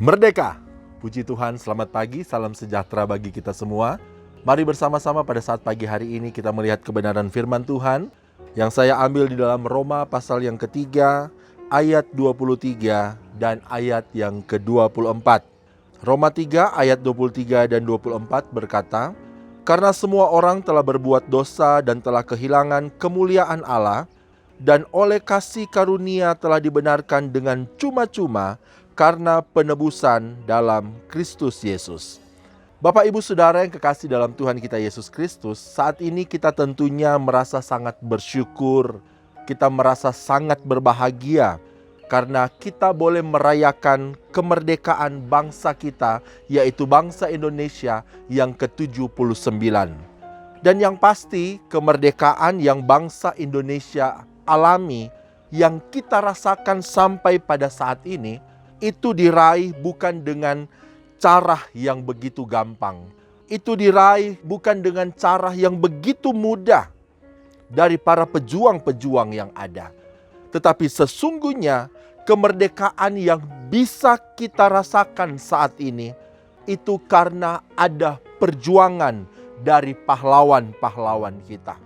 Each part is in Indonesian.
Merdeka! Puji Tuhan, selamat pagi, salam sejahtera bagi kita semua. Mari bersama-sama pada saat pagi hari ini kita melihat kebenaran firman Tuhan yang saya ambil di dalam Roma pasal yang ketiga, ayat 23 dan ayat yang ke-24. Roma 3 ayat 23 dan 24 berkata, "Karena semua orang telah berbuat dosa dan telah kehilangan kemuliaan Allah, dan oleh kasih karunia telah dibenarkan dengan cuma-cuma karena penebusan dalam Kristus Yesus." Bapak, Ibu, Saudara yang kekasih dalam Tuhan kita Yesus Kristus, saat ini kita tentunya merasa sangat bersyukur, kita merasa sangat berbahagia karena kita boleh merayakan kemerdekaan bangsa kita, yaitu bangsa Indonesia yang ke-79. Dan yang pasti, kemerdekaan yang bangsa Indonesia alami, yang kita rasakan sampai pada saat ini, itu diraih bukan dengan cara yang begitu gampang. Itu diraih bukan dengan cara yang begitu mudah dari para pejuang-pejuang yang ada. Tetapi sesungguhnya kemerdekaan yang bisa kita rasakan saat ini itu karena ada perjuangan dari pahlawan-pahlawan kita.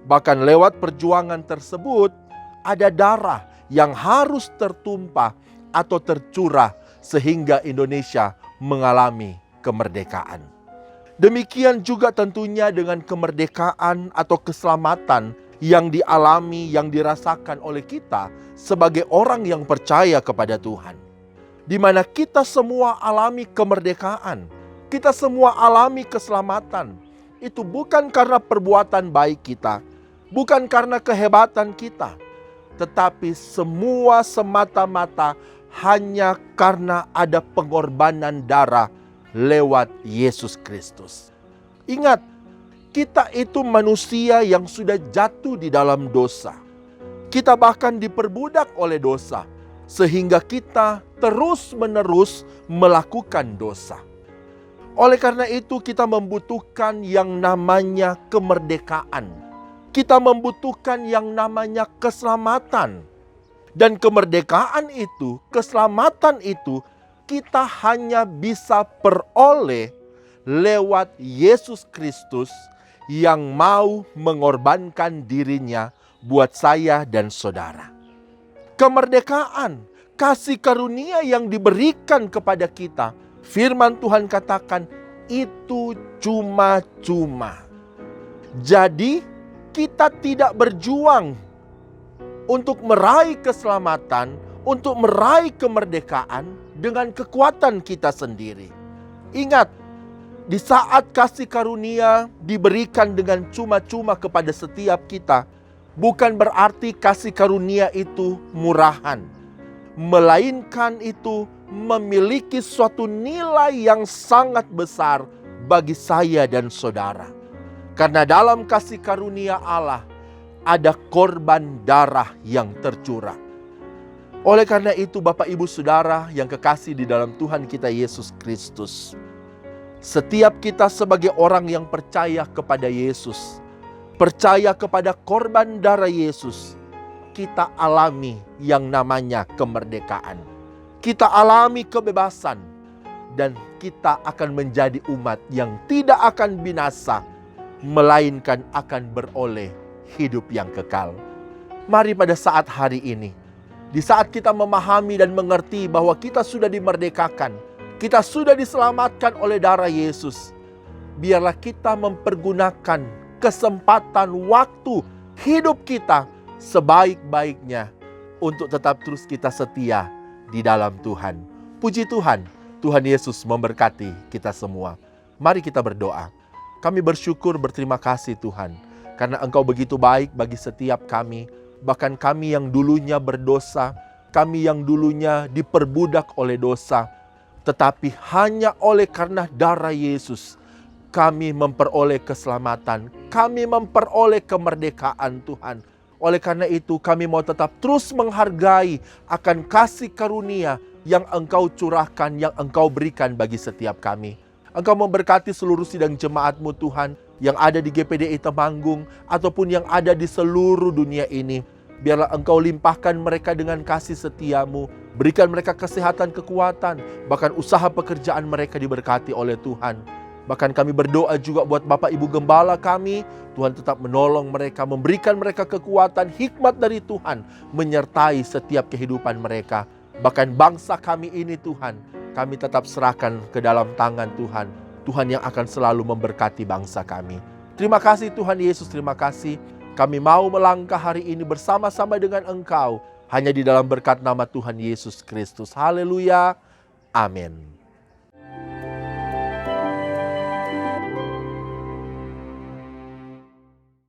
Bahkan lewat perjuangan tersebut ada darah yang harus tertumpah atau tercurah sehingga Indonesia mengalami kemerdekaan. Demikian juga tentunya dengan kemerdekaan atau keselamatan yang dialami, yang dirasakan oleh kita sebagai orang yang percaya kepada Tuhan. Di mana kita semua alami kemerdekaan, kita semua alami keselamatan. Itu bukan karena perbuatan baik kita, bukan karena kehebatan kita, tetapi semua semata-mata hanya karena ada pengorbanan darah lewat Yesus Kristus. Ingat, kita itu manusia yang sudah jatuh di dalam dosa. Kita bahkan diperbudak oleh dosa, sehingga kita terus-menerus melakukan dosa. Oleh karena itu kita membutuhkan yang namanya kemerdekaan. Kita membutuhkan yang namanya keselamatan. Dan kemerdekaan itu, keselamatan itu, kita hanya bisa peroleh lewat Yesus Kristus yang mau mengorbankan dirinya buat saya dan saudara. Kemerdekaan, kasih karunia yang diberikan kepada kita, firman Tuhan katakan, itu cuma-cuma. Jadi, kita tidak berjuang untuk meraih keselamatan, untuk meraih kemerdekaan dengan kekuatan kita sendiri. Ingat, di saat kasih karunia diberikan dengan cuma-cuma kepada setiap kita, bukan berarti kasih karunia itu murahan, melainkan itu memiliki suatu nilai yang sangat besar bagi saya dan saudara. Karena dalam kasih karunia Allah, ada korban darah yang tercurah. Oleh karena itu Bapak, Ibu, Saudara yang kekasih di dalam Tuhan kita Yesus Kristus, setiap kita sebagai orang yang percaya kepada Yesus, percaya kepada korban darah Yesus, kita alami yang namanya kemerdekaan. Kita alami kebebasan dan kita akan menjadi umat yang tidak akan binasa, melainkan akan beroleh hidup yang kekal. Mari pada saat hari ini, di saat kita memahami dan mengerti bahwa kita sudah dimerdekakan, kita sudah diselamatkan oleh darah Yesus, biarlah kita mempergunakan kesempatan waktu hidup kita sebaik-baiknya untuk tetap terus kita setia di dalam Tuhan. Puji Tuhan, Tuhan Yesus memberkati kita semua. Mari kita berdoa. Kami bersyukur, berterima kasih Tuhan, karena Engkau begitu baik bagi setiap kami, bahkan kami yang dulunya berdosa, kami yang dulunya diperbudak oleh dosa, tetapi hanya oleh karena darah Yesus, kami memperoleh keselamatan, kami memperoleh kemerdekaan Tuhan. Oleh karena itu kami mau tetap terus menghargai akan kasih karunia yang Engkau curahkan, yang Engkau berikan bagi setiap kami. Engkau memberkati seluruh sidang jemaat-Mu Tuhan, yang ada di GPDI Temanggung ataupun yang ada di seluruh dunia ini. Biarlah Engkau limpahkan mereka dengan kasih setia-Mu, Berikan mereka kesehatan, kekuatan, bahkan usaha pekerjaan mereka diberkati oleh Tuhan. Bahkan kami berdoa juga buat Bapak Ibu Gembala kami, Tuhan tetap menolong mereka, memberikan mereka kekuatan, hikmat dari Tuhan, menyertai setiap kehidupan mereka. Bahkan bangsa kami ini Tuhan, kami tetap serahkan ke dalam tangan Tuhan. Tuhan yang akan selalu memberkati bangsa kami. Terima kasih Tuhan Yesus, terima kasih. Kami mau melangkah hari ini bersama-sama dengan Engkau, hanya di dalam berkat nama Tuhan Yesus Kristus. Haleluya. Amin.